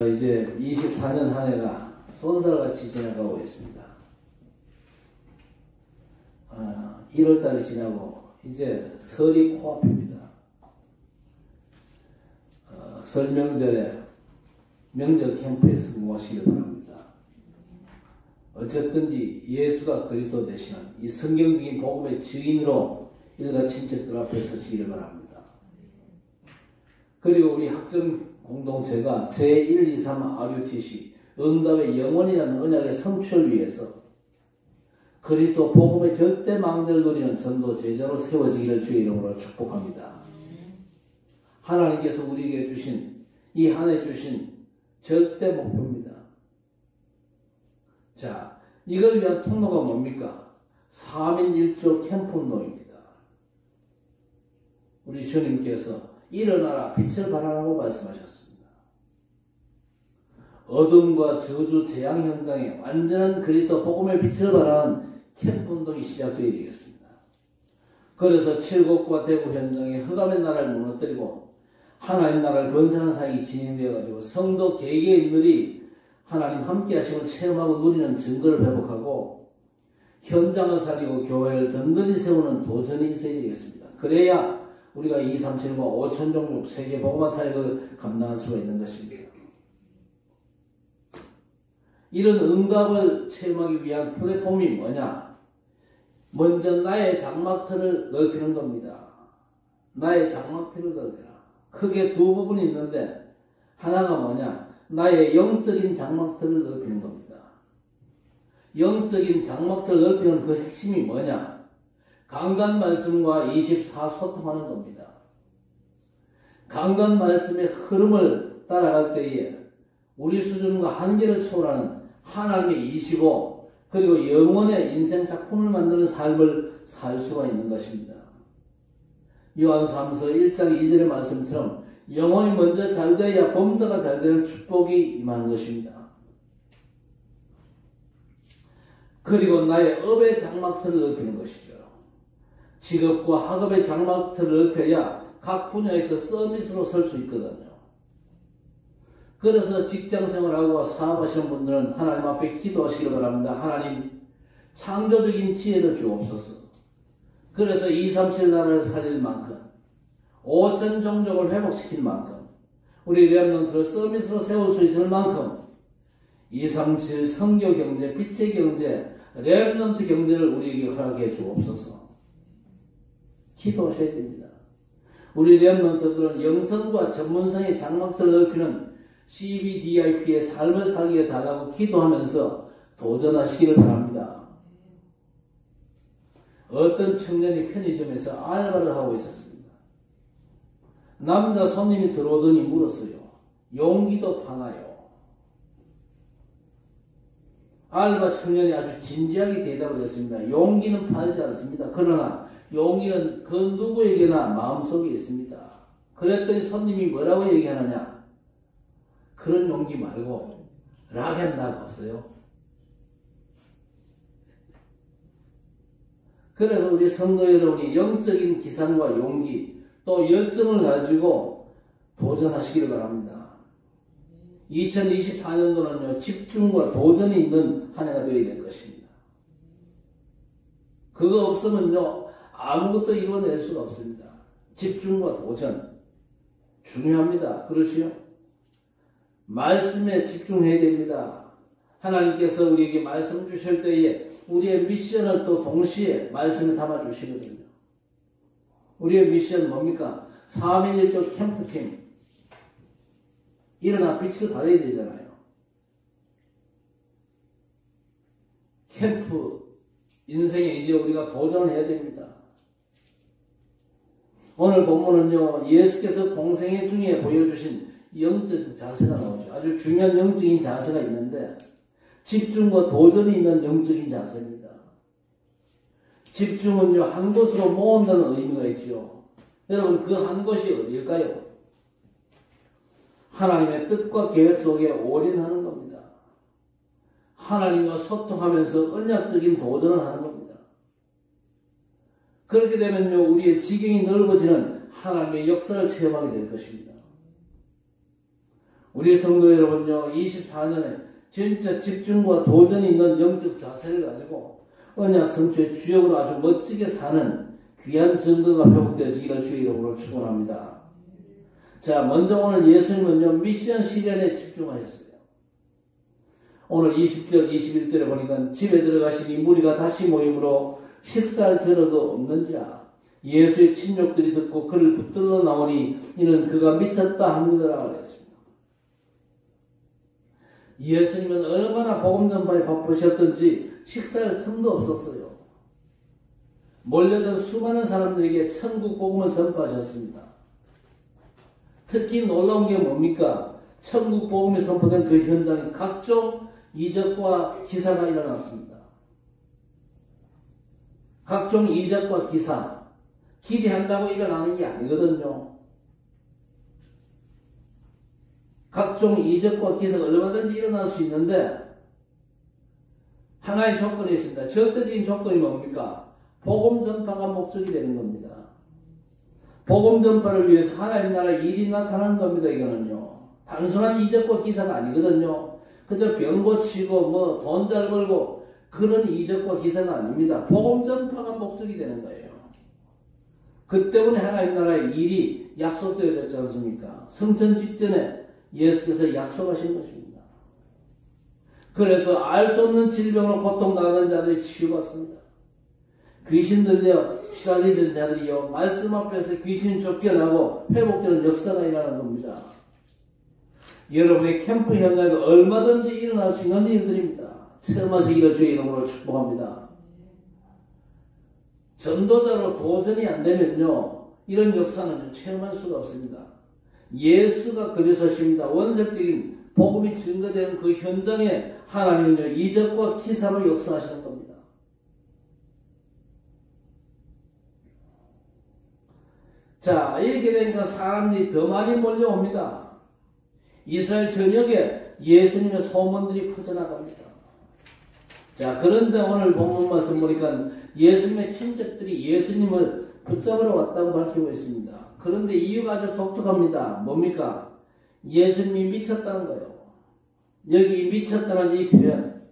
이제 24년 한 해가 쏜살같이 지나가고 있습니다. 1월달이 지나고 이제 설이 코앞입니다. 설 명절에 명절 캠프에 성공하시길 바랍니다. 어쨌든지 예수가 그리스도 되시는 이 성경적인 복음의 증인으로 일가 친척들 앞에 서시기를 바랍니다. 그리고 우리 학점 공동체가 제1, 2, 3 RUTC 응답의 영원이라는 언약의 성취를 위해서 그리스도 복음의 절대 망대를 누리는 전도 제자로 세워지기를 주의 이름으로 축복합니다. 하나님께서 우리에게 주신 이 한 해 주신 절대 목표입니다. 자, 이걸 위한 통로가 뭡니까? 3인 1조 캠프 운동입니다. 우리 주님께서 일어나라 빛을 발하라고 말씀하셨습니다. 어둠과 저주 재앙 현장에 완전한 그리스도 복음의 빛을 발하는 캠프 운동이 시작되어야 되겠습니다. 그래서 칠곡과 대구 현장에 흑암의 나라를 무너뜨리고 하나님 나라를 건설하는 사역이 진행되어 가지고 성도 개개인들이 하나님 함께 하심을 체험하고 누리는 증거를 회복하고 현장을 살리고 교회를 든든히 세우는 도전이 있어야 되겠습니다. 그래야 우리가 237과 5천 종족 세계 복음화 사역을 감당할 수가 있는 것입니다. 이런 응답을 체험하기 위한 플랫폼이 뭐냐? 먼저 나의 장막틀을 넓히는 겁니다. 나의 장막틀을 넓혀라. 크게 두 부분이 있는데 하나가 뭐냐? 나의 영적인 장막틀을 넓히는 겁니다. 영적인 장막틀을 넓히는 그 핵심이 뭐냐? 강단 말씀과 24 소통하는 겁니다. 강단 말씀의 흐름을 따라갈 때에 우리 수준과 한계를 초월하는 하나님의 25 그리고 영원의 인생 작품을 만드는 삶을 살 수가 있는 것입니다. 요한삼서 1장 2절의 말씀처럼 영혼이 먼저 잘 되어야 범사가 잘 되는 축복이 임하는 것입니다. 그리고 나의 업의 장막틀을 넓히는 것이죠. 직업과 학업의 장막틀을 넓혀야 각 분야에서 서비스로 설 수 있거든요. 그래서 직장생활하고 사업하시는 분들은 하나님 앞에 기도하시기 바랍니다. 하나님 창조적인 지혜를 주옵소서. 그래서 237 나라를 살릴 만큼 5천 종족을 회복시킬 만큼 우리 렘넌트를 서비스로 세울 수 있을 만큼 237 선교 경제, 빛의 경제, 렘넌트 경제를 우리에게 허락해 주옵소서. 기도하셔야 됩니다. 우리 렘넌트들은 영성과 전문성의 장막들을 넓히는 CBDIP의 삶을 살게 달라고 기도하면서 도전하시기를 바랍니다. 어떤 청년이 편의점에서 알바를 하고 있었습니다. 남자 손님이 들어오더니 물었어요. 용기도 파나요? 알바 청년이 아주 진지하게 대답을 했습니다. 용기는 팔지 않습니다. 그러나 용기는 그 누구에게나 마음속에 있습니다. 그랬더니 손님이 뭐라고 얘기하느냐? 그런 용기 말고 락앤락 없어요? 그래서 우리 성도 여러분이 영적인 기상과 용기 또 열정을 가지고 도전하시기를 바랍니다. 2024년도는요 집중과 도전이 있는 한 해가 되어야 될 것입니다. 그거 없으면요 아무것도 이루어낼 수가 없습니다. 집중과 도전 중요합니다. 그렇지요? 말씀에 집중해야 됩니다. 하나님께서 우리에게 말씀 주실 때에 우리의 미션을 또 동시에 말씀에 담아주시거든요. 우리의 미션 뭡니까? 3인 1조 캠프팀. 일어나 빛을 발해야 되잖아요. 캠프 인생에 이제 우리가 도전을 해야 됩니다. 오늘 본문은요 예수께서 공생애 중에 보여주신 영적 자세가 나오죠. 아주 중요한 영적인 자세가 있는데 집중과 도전이 있는 영적인 자세입니다. 집중은요 한 곳으로 모은다는 의미가 있지요. 여러분 그 한 곳이 어디일까요? 하나님의 뜻과 계획 속에 올인하는 겁니다. 하나님과 소통하면서 언약적인 도전을 하는 겁니다. 그렇게 되면요 우리의 지경이 넓어지는 하나님의 역사를 체험하게 될 것입니다. 우리 성도 여러분요, 24년에 진짜 집중과 도전이 있는 영적 자세를 가지고 언약 성취의 주역으로 아주 멋지게 사는 귀한 증거가 회복되어지기를 주의 이름으로 축원합니다. 자, 먼저 오늘 예수님은요, 미션 실현에 집중하셨어요. 오늘 20절, 21절에 보니까 집에 들어가시니 무리가 다시 모임으로 식사할 겨를도 없는지라 예수의 친족들이 듣고 그를 붙들러 나오니 이는 그가 미쳤다 합니다라고 그랬습니다. 예수님은 얼마나 복음 전파에 바쁘셨던지 식사할 틈도 없었어요. 몰려든 수많은 사람들에게 천국 복음을 전파하셨습니다. 특히 놀라운 게 뭡니까? 천국 복음이 선포된 그 현장에 각종 이적과 기사가 일어났습니다. 각종 이적과 기사, 기대한다고 일어나는 게 아니거든요. 각종 이적과 기사가 얼마든지 일어날 수 있는데 하나의 조건이 있습니다. 절대적인 조건이 뭡니까? 복음 전파가 목적이 되는 겁니다. 복음 전파를 위해서 하나님 나라의 일이 나타나는 겁니다. 이거는요. 단순한 이적과 기사가 아니거든요. 그저 병 고치고 돈 잘 벌고 그런 이적과 기사가 아닙니다. 복음 전파가 목적이 되는 거예요. 그 때문에 하나님 나라의 일이 약속되어졌지 않습니까? 성천 직전에 예수께서 약속하신 것입니다. 그래서 알 수 없는 질병으로 고통당하는 자들이 치유받습니다. 귀신 들려 시달리던 자들이요, 말씀 앞에서 귀신 쫓겨나고 회복되는 역사가 일어나는 겁니다. 여러분의 캠프 현장에도 얼마든지 일어날 수 있는 일들입니다. 체험하시기를 주의 이름으로 축복합니다. 전도자로 도전이 안 되면요, 이런 역사는 체험할 수가 없습니다. 예수가 그리스도십니다. 원색적인 복음이 증거되는 그 현장에 하나님은요, 이적과 기사로 역사하시는 겁니다. 자, 이렇게 되니까 사람들이 더 많이 몰려옵니다. 이스라엘 전역에 예수님의 소문들이 퍼져나갑니다. 자, 그런데 오늘 본문 말씀 보니까 예수님의 친척들이 예수님을 붙잡으러 왔다고 밝히고 있습니다. 그런데 이유가 아주 독특합니다. 뭡니까? 예수님이 미쳤다는 거예요. 여기 미쳤다는 이 표현,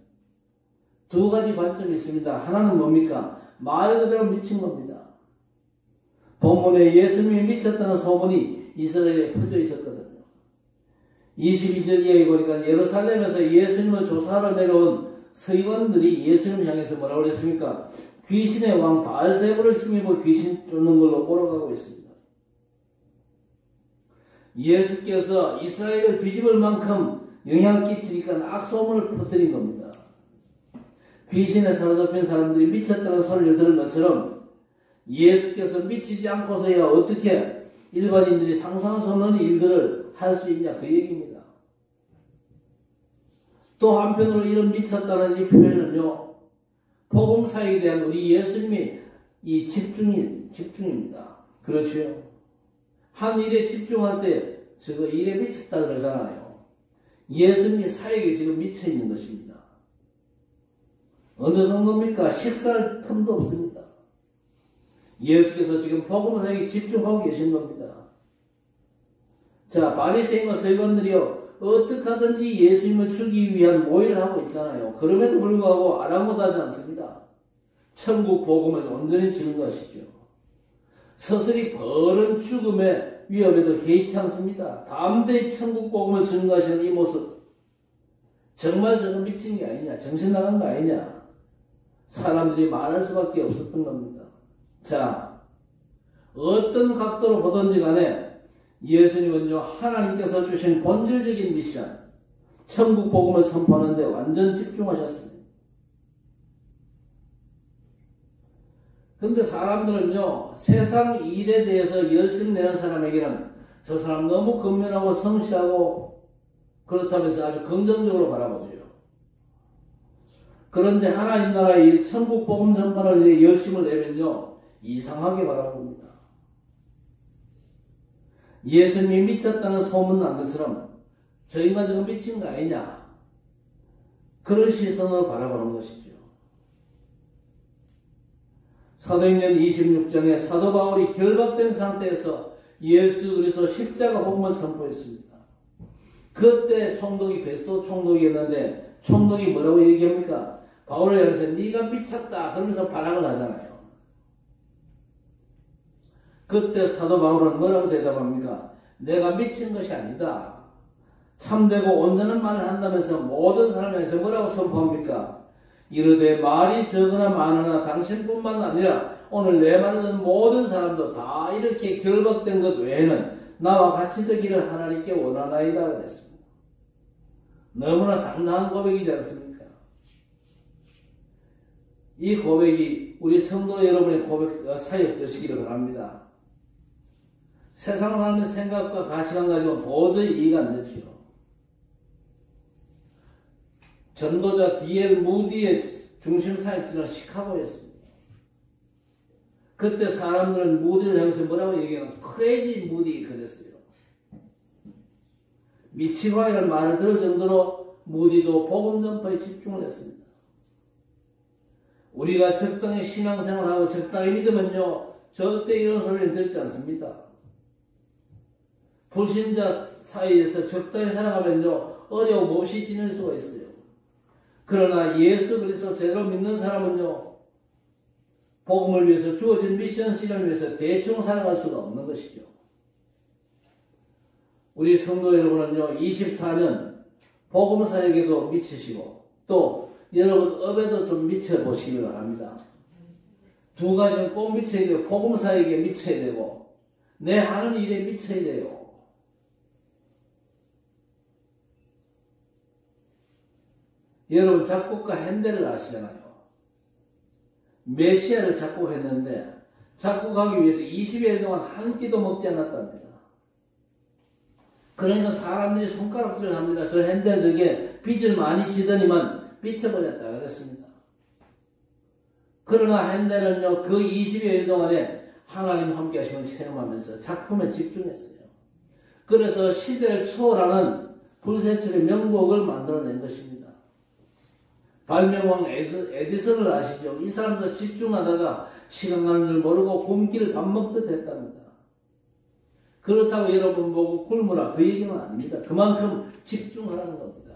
두 가지 관점이 있습니다. 하나는 뭡니까? 말 그대로 미친 겁니다. 본문에 예수님이 미쳤다는 소문이 이스라엘에 퍼져 있었거든요. 22절 이하에 보니까 예루살렘에서 예수님을 조사하러 내려온 서기관들이 예수님을 향해서 뭐라고 그랬습니까? 귀신의 왕 바알세불을 힘입어 귀신 쫓는 걸로 몰아가고 있습니다. 예수께서 이스라엘을 뒤집을 만큼 영향 끼치니까 악소문을 퍼뜨린 겁니다. 귀신에 사로잡힌 사람들이 미쳤다는 소리를 들은 것처럼 예수께서 미치지 않고서야 어떻게 일반인들이 상상할 수 없는 일들을 할 수 있냐, 그 얘기입니다. 또 한편으로 이런 미쳤다는 이 표현은요, 복음 사역에 대한 우리 예수님이 이 집중입니다. 그렇죠? 한 일에 집중할 때 저거 일에 미쳤다 그러잖아요. 예수님이 사역에 지금 미쳐 있는 것입니다. 어느 정도입니까? 식사할 틈도 없습니다. 예수께서 지금 복음 사역에 집중하고 계신 겁니다. 자, 바리새인과 서기관들이요, 어떻게 하든지 예수님을 죽이기 위한 모의를 하고 있잖아요. 그럼에도 불구하고 아랑곳하지 않습니다. 천국 복음을 온전히 증거하시죠. 서서히 벌은 죽음의 위협에도 개의치 않습니다. 담대히 천국 복음을 증거하시는 이 모습, 정말 저는 미친 게 아니냐, 정신 나간 거 아니냐, 사람들이 말할 수밖에 없었던 겁니다. 자, 어떤 각도로 보든지 간에 예수님은요, 하나님께서 주신 본질적인 미션, 천국 복음을 선포하는 데 완전 집중하셨습니다. 그런데 사람들은요, 세상 일에 대해서 열심 내는 사람에게는 저 사람 너무 근면하고 성실하고 그렇다면서 아주 긍정적으로 바라보죠. 그런데 하나님 나라의 천국 복음 전파를 위해 열심을 내면요, 이상하게 바라봅니다. 예수님이 미쳤다는 소문 난 것처럼 저 인간 지금 미친 거 아니냐, 그런 시선으로 바라보는 것이죠. 사도행전 26장에 사도 바울이 결박된 상태에서 예수 그리스도 십자가 복음을 선포했습니다. 그때 총독이 베스토 총독이었는데 총독이 뭐라고 얘기합니까? 바울을 향해서 네가 미쳤다 그러면서 발악을 하잖아요. 그때 사도 바울은 뭐라고 대답합니까? 내가 미친 것이 아니다. 참되고 온전한 말을 한다면서 모든 사람에서 뭐라고 선포합니까? 이르되 말이 적으나 많으나 당신뿐만 아니라 오늘 내 말을 듣는 모든 사람도 다 이렇게 결박된 것 외에는 나와 같이 되기를 하나님께 원하나이다 그랬습니다. 너무나 당당한 고백이지 않습니까? 이 고백이 우리 성도 여러분의 고백 사역 되시기를 바랍니다. 세상 사람의 생각과 가치관 가지고 도저히 이해가 안 되지요. 전도자 D.L. 무디의 중심 사역지는 시카고였습니다. 그때 사람들은 무디를 향해서 뭐라고 얘기하면 크레이지 무디 그랬어요. 미치광이라는 말을 들을 정도로 무디도 복음 전파에 집중을 했습니다. 우리가 적당히 신앙생활하고 적당히 믿으면요 절대 이런 소리는 듣지 않습니다. 불신자 사이에서 적당히 살아가면요 어려움 없이 지낼 수가 있어요. 그러나 예수 그리스도 제대로 믿는 사람은요 복음을 위해서 주어진 미션 실현을 위해서 대충 살아갈 수가 없는 것이죠. 우리 성도 여러분은요 24년 복음 사역에도 미치시고 또 여러분 업에도 좀 미쳐보시기 바랍니다. 두 가지는 꼭 미쳐야 돼요. 복음 사역에 미쳐야 되고 내 하는 일에 미쳐야 돼요. 여러분 작곡가 핸델을 아시잖아요. 메시아를 작곡했는데 작곡하기 위해서 20여 년 동안 한 끼도 먹지 않았답니다. 그러니까 사람들이 손가락질을 합니다. 저 핸델 저게 빚을 많이 지더니만 삐쳐버렸다 그랬습니다. 그러나 핸델은요 그 20여 년 동안에 하나님 함께 하심을 체험하면서 작품에 집중했어요. 그래서 시대를 초월하는 불세출의 명곡을 만들어낸 것입니다. 발명왕 에디슨을 아시죠? 이 사람도 집중하다가 시간 가는 줄 모르고 굶기를 밥 먹듯 했답니다. 그렇다고 여러분 보고 굶으라 그 얘기는 아닙니다. 그만큼 집중하라는 겁니다.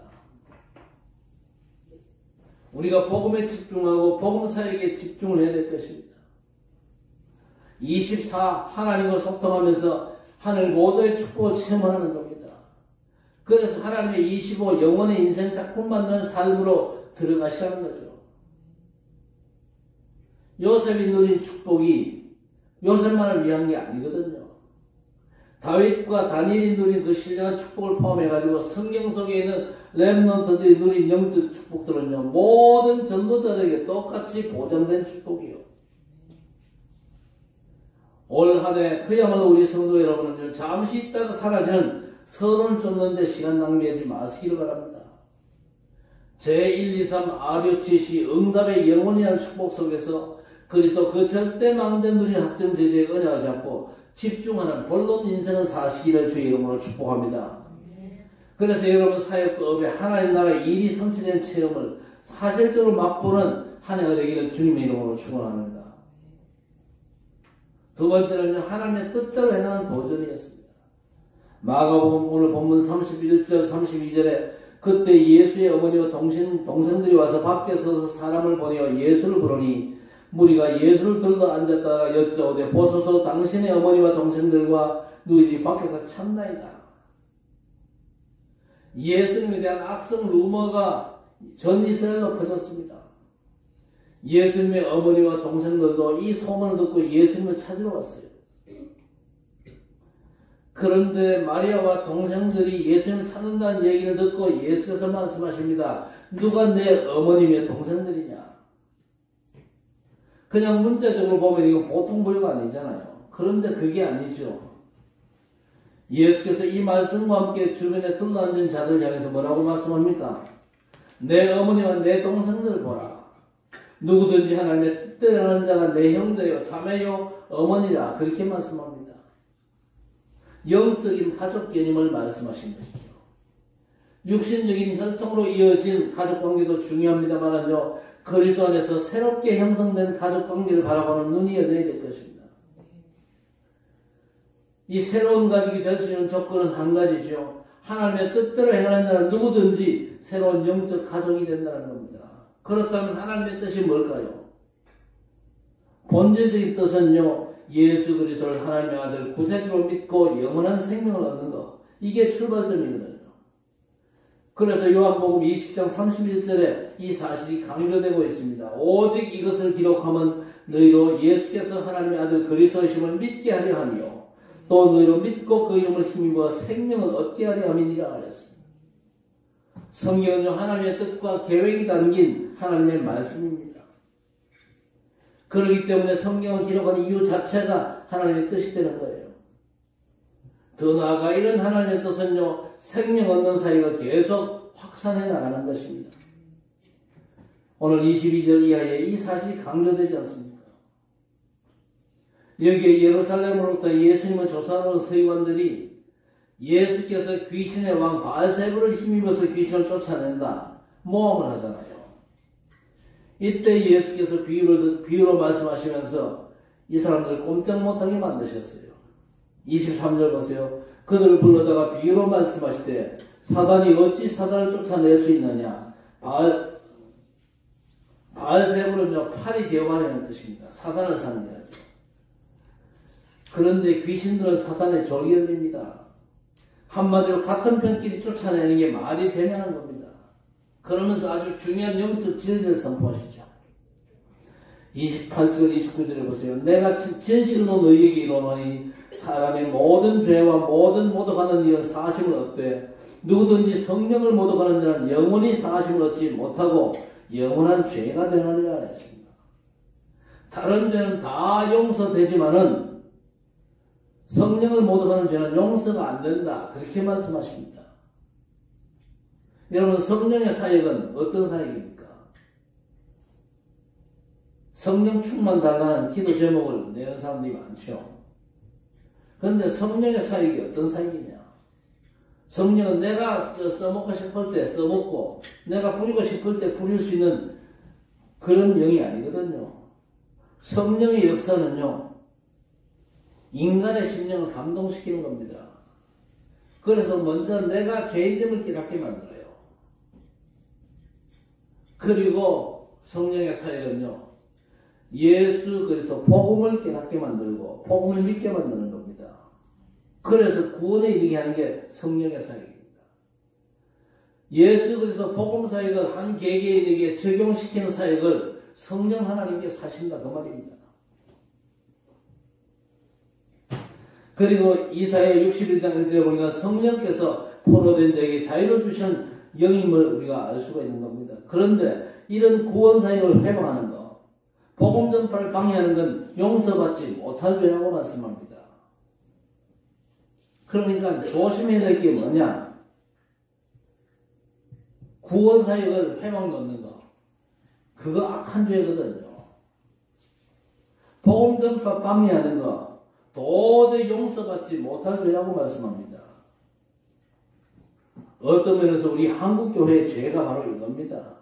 우리가 복음에 집중하고 복음 사역에 집중을 해야 될 것입니다. 24 하나님과 소통하면서 하늘 보좌의 축복을 체험하는 겁니다. 그래서 하나님의 25 영원의 인생 작품 만드는 삶으로 들어가시라는 거죠. 요셉이 누린 축복이 요셉만을 위한 게 아니거든요. 다윗과 다니엘이 누린 그 신령한 축복을 포함해가지고 성경 속에 있는 렘넌트들이 누린 영적 축복들은요 모든 전도자들에게 똑같이 보장된 축복이요. 올 한 해 그야말로 우리 성도 여러분은요 잠시 있다가 사라지는 서론을 쫓는데 시간 낭비하지 마시기를 바랍니다. 제123 RUTC 응답의 영혼이라는 축복 속에서 그리스도 그 절대 망된 누린 학점 제재의 언약을 잡고 집중하는 본론 인생을 사시기를 주의 이름으로 축복합니다. 그래서 여러분 사역과 업에 하나님 나라의 일이 성취된 체험을 사실적으로 맛보는 한 해가 되기를 주님의 이름으로 축원합니다. 두 번째는요 하나님의 뜻대로 행하는 도전이었습니다. 마가복음 오늘 본문 31절 32절에 그때 예수의 어머니와 동생들이 와서 밖에 서서 사람을 보내어 예수를 부르니 무리가 예수를 들러 앉았다가 여쭤오되 보소서 당신의 어머니와 동생들과 누이들이 밖에서 찾나이다. 예수님에 대한 악성 루머가 전 이스라엘로 퍼졌습니다. 예수님의 어머니와 동생들도 이 소문을 듣고 예수님을 찾으러 왔어요. 그런데 마리아와 동생들이 예수님을 찾는다는 얘기를 듣고 예수께서 말씀하십니다. 누가 내 어머님의 동생들이냐? 그냥 문자적으로 보면 이거 보통 부류가 아니잖아요. 그런데 그게 아니죠. 예수께서 이 말씀과 함께 주변에 둘러앉은 자들 향해서 뭐라고 말씀합니까? 내 어머니와 내 동생들을 보라. 누구든지 하나님의 뜻대로 하는 자가 내 형제요 자매요 어머니라 그렇게 말씀합니다. 영적인 가족 개념을 말씀하신 것이죠. 육신적인 혈통으로 이어진 가족관계도 중요합니다만은요 그리스도 안에서 새롭게 형성된 가족관계를 바라보는 눈이 열려야 될 것입니다. 이 새로운 가족이 될 수 있는 조건은 한 가지죠. 하나님의 뜻대로 행하는 자는 누구든지 새로운 영적 가족이 된다는 겁니다. 그렇다면 하나님의 뜻이 뭘까요? 본질적인 뜻은요, 예수 그리스도를 하나님의 아들 구세주로 믿고 영원한 생명을 얻는 것. 이게 출발점이거든요. 그래서 요한복음 20장 31절에 이 사실이 강조되고 있습니다. 오직 이것을 기록하면 너희로 예수께서 하나님의 아들 그리스도이심을 믿게 하려 하며 또 너희로 믿고 그 이름을 힘입어 생명을 얻게 하려 함이니라 하였습니다. 성경은요, 하나님의 뜻과 계획이 담긴 하나님의 말씀입니다. 그렇기 때문에 성경을 기록한 이유 자체가 하나님의 뜻이 되는 거예요. 더 나아가 이런 하나님의 뜻은요, 생명 얻는 사이가 계속 확산해 나가는 것입니다. 오늘 22절 이하에 이 사실이 강조되지 않습니까? 여기에 예루살렘으로부터 예수님을 조사하는 서기관들이 예수께서 귀신의 왕 바알세불을 힘입어서 귀신을 쫓아낸다 모함을 하잖아요. 이때 예수께서 비유로 말씀하시면서 이 사람들을 꼼짝 못하게 만드셨어요. 23절 보세요. 그들을 불러다가 비유로 말씀하시되 사단이 어찌 사단을 쫓아낼 수 있느냐. 바알세불은요, 팔이 되어가는 뜻입니다. 사단을 상징하죠. 그런데 귀신들은 사단의 졸개들입니다. 한마디로 같은 편끼리 쫓아내는 게 말이 되냐는 겁니다. 그러면서 아주 중요한 영적 진리를 선포하시죠. 28절 29절에 보세요. 내가 진실로 너희에게 이르노니 사람의 모든 죄와 모든 모독하는 일은 사심을 얻되 누구든지 성령을 모독하는 자는 영원히 사심을 얻지 못하고 영원한 죄가 되느니라 했습니다. 다른 죄는 다 용서되지만은 성령을 모독하는 죄는 용서가 안 된다. 그렇게 말씀하십니다. 여러분, 성령의 사역은 어떤 사역입니까? 성령 충만 달라는 기도 제목을 내는 사람들이 많죠. 그런데 성령의 사역이 어떤 사역이냐? 성령은 내가 써먹고 싶을 때 써먹고 내가 부리고 싶을 때 부릴 수 있는 그런 영이 아니거든요. 성령의 역사는요, 인간의 심령을 감동시키는 겁니다. 그래서 먼저 내가 죄인됨을 깨닫게 만들어요. 그리고 성령의 사역은요, 예수 그리스도 복음을 깨닫게 만들고 복음을 믿게 만드는 겁니다. 그래서 구원에 이르게 하는 게 성령의 사역입니다. 예수 그리스도 복음 사역을 한 개개인에게 적용시키는 사역을 성령 하나님께서 하신다 그 말입니다. 그리고 이사야 61장 1절에 보니까 성령께서 포로된 자에게 자유를 주신 영임을 우리가 알 수가 있는 겁니다. 그런데 이런 구원 사역을 회방하는 것, 복음 전파를 방해하는 건 용서받지 못할 죄라고 말씀합니다. 그러니까 조심해야 될 게 뭐냐? 구원 사역을 회방 놓는 거, 그거 악한 죄거든요. 복음 전파 방해하는 거 도저히 용서받지 못할 죄라고 말씀합니다. 어떤 면에서 우리 한국교회의 죄가 바로 이겁니다.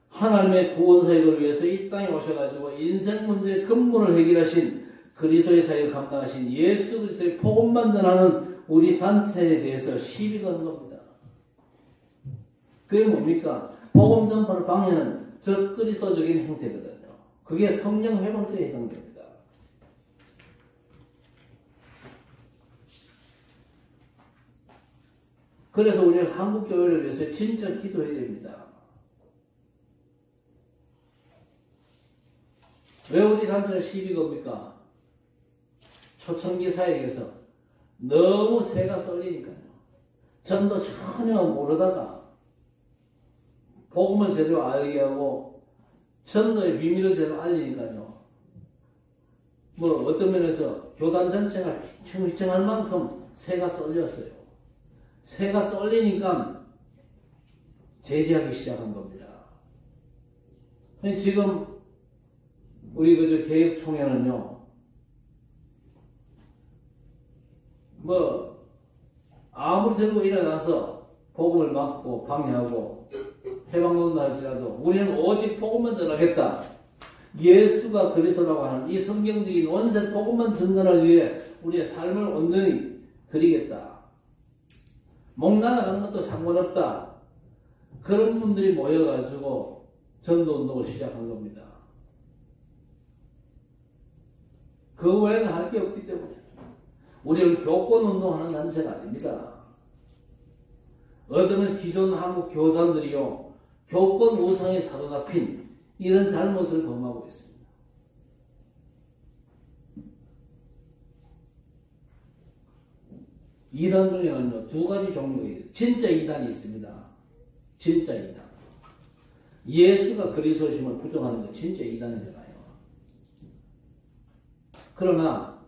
하나님의 구원 사역을 위해서 이 땅에 오셔가지고 인생 문제의 근본을 해결하신 그리스도의 사역을 감당하신 예수 그리스도의 복음만 전하는 우리 단체에 대해서 시비 거는 겁니다. 그게 뭡니까? 복음 전파를 방해하는 적그리스도적인 행태거든요. 그게 성령 회방죄에 해당됩니다. 그래서 우리는 한국교회를 위해서 진짜 기도해야 됩니다. 왜 우리 단체는 시비 겁니까? 초청기 사역에서 너무 새가 쏠리니까요. 전도 전혀 모르다가 복음을 제대로 알게 하고 전도의 비밀을 제대로 알리니까요. 뭐 어떤 면에서 교단 전체가 휘청휘청할 만큼 새가 쏠렸어요. 새가 쏠리니까 제지하기 시작한 겁니다. 지금 우리 그저 개혁총회는요, 뭐 아무리 들고 일어나서 복음을 막고 방해하고 해방론다 할지라도 우리는 오직 복음만 전하겠다. 예수가 그리스도라고 하는 이 성경적인 원색 복음만 전달하기 위해 우리의 삶을 온전히 드리겠다. 목 날아가는 것도 상관없다. 그런 분들이 모여가지고 전도운동을 시작한 겁니다. 그 외에는 할 게 없기 때문에. 우리는 교권운동하는 단체가 아닙니다. 어떤 기존 한국 교단들이요, 교권 우상의 사로잡힌 이런 잘못을 범하고 있습니다. 이단 중에는요, 두 가지 종류가 있어요. 진짜 이단이 있습니다. 진짜 이단. 예수가 그리스도심을 부정하는 거 진짜 이단이잖아요. 그러나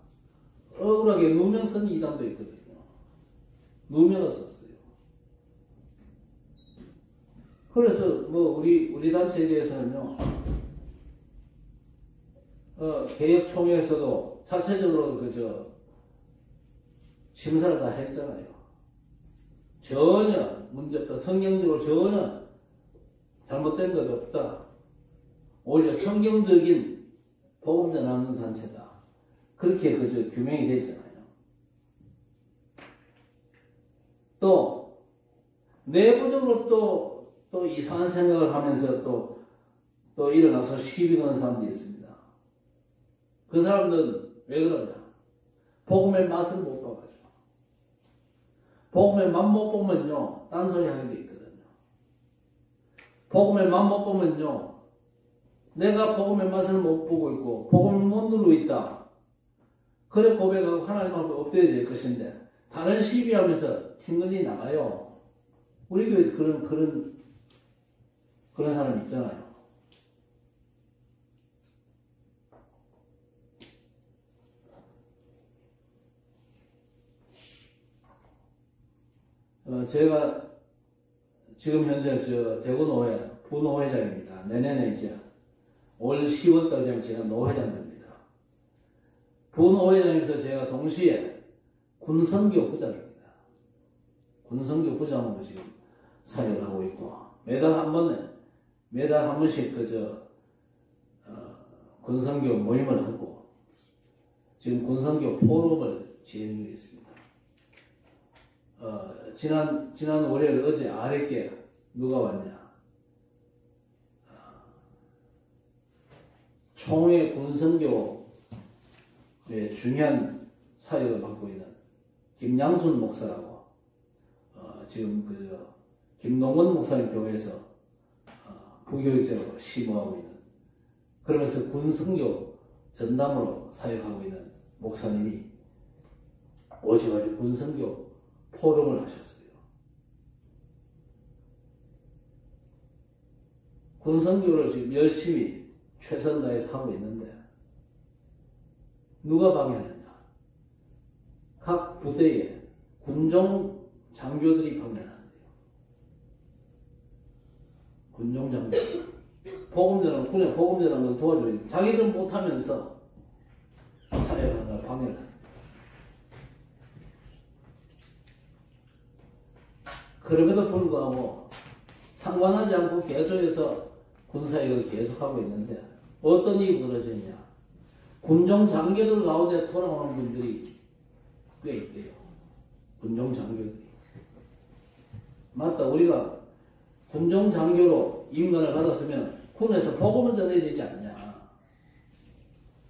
억울하게 누명 쓴 이단도 있거든요. 누명을 썼어요. 그래서 뭐 우리 단체에 대해서는요, 개혁총회에서도 자체적으로 심사를 다 했잖아요. 전혀 문제없다. 성경적으로 전혀 잘못된 것 없다. 오히려 성경적인 복음 전하는 단체다. 그렇게 규명이 됐잖아요. 또 내부적으로 또 이상한 생각을 하면서 또 일어나서 시비 거는 사람들이 있습니다. 그 사람들은 왜 그러냐? 복음의 맛을 못 봐가지고. 복음의 맛 못 보면요, 딴소리 하게 돼 있거든요. 복음의 맛 못 보면요, 내가 복음의 맛을 못 보고 있고 복음을 못 누르고 있다. 그래 고백하고 하나님 앞에 엎드려야 될 것인데 다른 시비하면서 튕근이 나가요. 우리 교회에 그런 사람이 있잖아요. 제가 지금 현재 대구노회 부노회장입니다. 내년에 이제 올 10월달 되면 제가 노회장 됩니다. 부노회장에서 제가 동시에 군선교부장입니다. 군선교부장으로 지금 사역을 하고 있고 매달 한 번씩 군선교 모임을 하고 지금 군선교 포럼을 진행 중에 있습니다. 지난 월요일 어제 아랫게 누가 왔냐? 총회 군선교의 중요한 사역을 맡고 있는 김양순 목사라고 지금 김동원 목사님 교회에서 부교육자로 심호하고 있는, 그러면서 군선교 전담으로 사역하고 있는 목사님이 오셔가지고 군선교 포럼을 하셨어요. 군선교를 지금 열심히 최선 다해서 하고 있는데 누가 방해하느냐? 각 부대에 군종 장교들이 방해하는데요. 군종 장교. 군에 복음 전하는 걸 도와줘야 돼. 자기들은 못하면서 사역하는 걸 방해를 합니다. 그럼에도 불구하고 상관하지 않고 계속해서 군사역을 계속하고 있는데 어떤 일이 벌어지냐? 군종 장교들 가운데 돌아오는 분들이 꽤 있대요. 군종 장교들이. 맞다. 우리가 군종 장교로 임관을 받았으면 군에서 복음을 전해야 되지 않냐?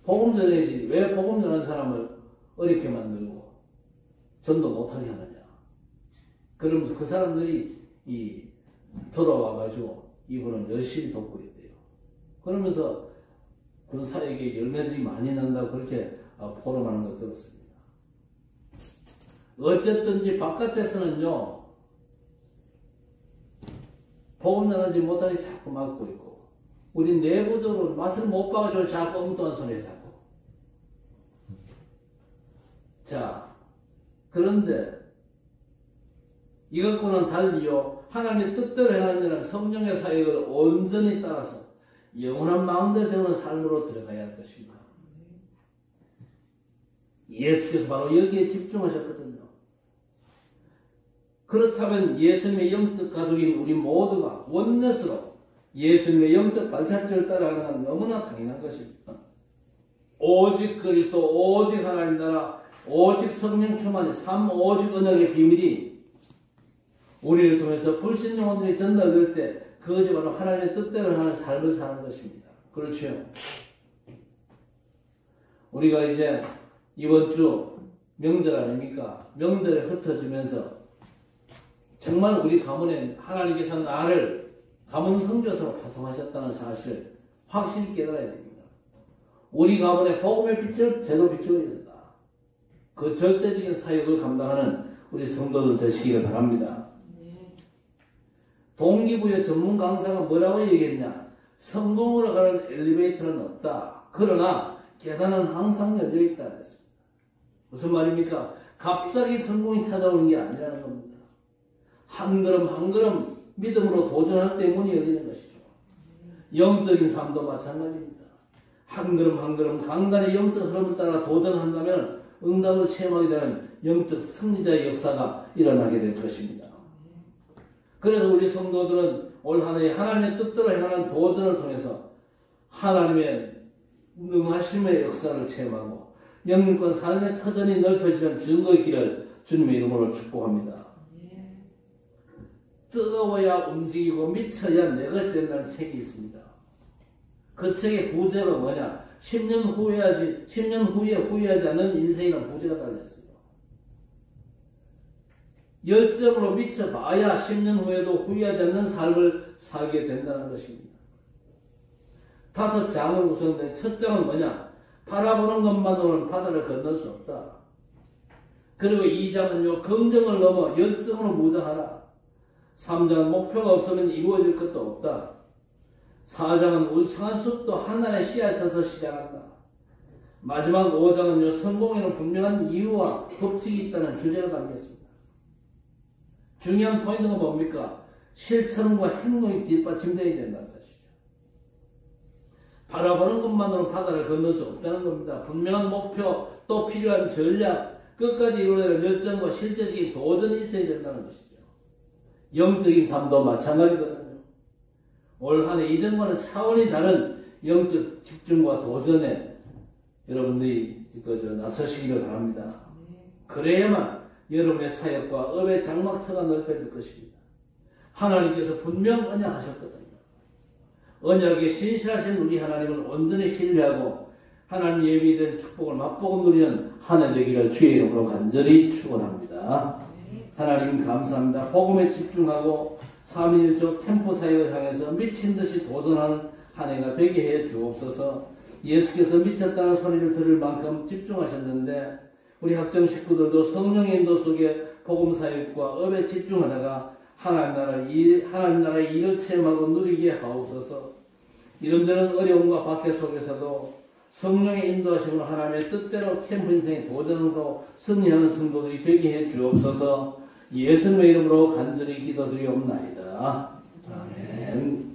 복음 전해야지. 왜 복음 전하는 사람을 어렵게 만들고 전도 못하게 하느냐? 그러면서 그 사람들이 돌아와가지고 이분을 열심히 돕고 있대요. 그러면서 군사에게 열매들이 많이 난다고 그렇게 포럼하는 걸 들었습니다. 어쨌든지 바깥에서는요, 복음 전하지 못하게 자꾸 막고 있고, 우리 내부적으로 맛을 못 봐가지고 자꾸 엉뚱한 소리 자꾸. 자, 그런데 이것과는 달리요, 하나님의 뜻대로 행하는 자는 성령의 사역을 온전히 따라서 영원한 마음대 세우는 삶으로 들어가야 할 것입니다. 예수께서 바로 여기에 집중하셨거든요. 그렇다면 예수님의 영적 가족인 우리 모두가 원넷으로 예수님의 영적 발자취를 따라가는 건 너무나 당연한 것입니다. 오직 그리스도, 오직 하나님 나라, 오직 성령 충만의 삶, 오직 언약의 비밀이 우리를 통해서 불신 영혼들이 전달될 때 그것이 바로 하나님의 뜻대로 하는 삶을 사는 것입니다. 그렇죠? 우리가 이제 이번 주 명절 아닙니까? 명절에 흩어지면서 정말 우리 가문에 하나님께서 나를 가문 선교사로 파송하셨다는 사실을 확실히 깨달아야 됩니다. 우리 가문에 복음의 빛을 제대로 비추어야 된다. 그 절대적인 사역을 감당하는 우리 성도들 되시기를 바랍니다. 동기부여 전문 강사가 뭐라고 얘기했냐? 성공으로 가는 엘리베이터는 없다. 그러나 계단은 항상 열려있다 그랬습니다. 무슨 말입니까? 갑자기 성공이 찾아오는 게 아니라는 겁니다. 한 걸음 한 걸음 믿음으로 도전할 때 문이 열리는 것이죠. 영적인 삶도 마찬가지입니다. 한 걸음 한 걸음 강단의 영적 흐름을 따라 도전한다면 응답을 체험하게 되는 영적 승리자의 역사가 일어나게 될 것입니다. 그래서 우리 성도들은 올 한 해 하나님의 뜻대로 행하는 도전을 통해서 하나님의 능하심의 역사를 체험하고 영육권 삶의 터전이 넓혀지는 증거의 길을 주님의 이름으로 축복합니다. 뜨거워야 움직이고 미쳐야 내 것이 된다는 책이 있습니다. 그 책의 부제가 뭐냐? 10년 후에 후회하지 않는 인생이라는 부제가 달렸어요. 열정으로 미쳐봐야 10년 후에도 후회하지 않는 삶을 살게 된다는 것입니다. 5장을 구성된 첫 장은 뭐냐? 바라보는 것만으로는 바다를 건널 수 없다. 그리고 2장은요, 긍정을 넘어 열정으로 무장하라. 3장은 목표가 없으면 이루어질 것도 없다. 4장은 울창한 숲도 하나의 씨앗에서 시작한다. 마지막 5장은요, 성공에는 분명한 이유와 법칙이 있다는 주제가 담겼습니다. 중요한 포인트가 뭡니까? 실천과 행동이 뒷받침되어야 된다는 것이죠. 바라보는 것만으로 바다를 건널 수 없다는 겁니다. 분명한 목표, 또 필요한 전략, 끝까지 이루어내는 열정과 실제적인 도전이 있어야 된다는 것이죠. 영적인 삶도 마찬가지거든요. 올 한 해 이전과는 차원이 다른 영적 집중과 도전에 여러분들이 나서시기를 바랍니다. 그래야만 여러분의 사역과 업의 장막터가 넓혀질 것입니다. 하나님께서 분명 언약하셨거든요. 언약에 신실하신 우리 하나님을 온전히 신뢰하고 하나님 예비된 축복을 맛보고 누리는 한 해 되기를 주의 이름으로 간절히 축원합니다. 하나님 감사합니다. 복음에 집중하고 3.1조 템포 사역을 향해서 미친 듯이 도전하는 한 해가 되게 해 주옵소서. 예수께서 미쳤다는 소리를 들을 만큼 집중하셨는데 우리 학정 식구들도 성령의 인도 속에 복음 사역과 업에 집중하다가 하나님 나라의 일을 체험하고 누리게 하옵소서. 이런저런 어려움과 박해 속에서도 성령의 인도하심으로 하나님의 뜻대로 캠프 인생에 도전하고 승리하는 성도들이 되게 해 주옵소서. 예수님의 이름으로 간절히 기도드리옵나이다. 아멘.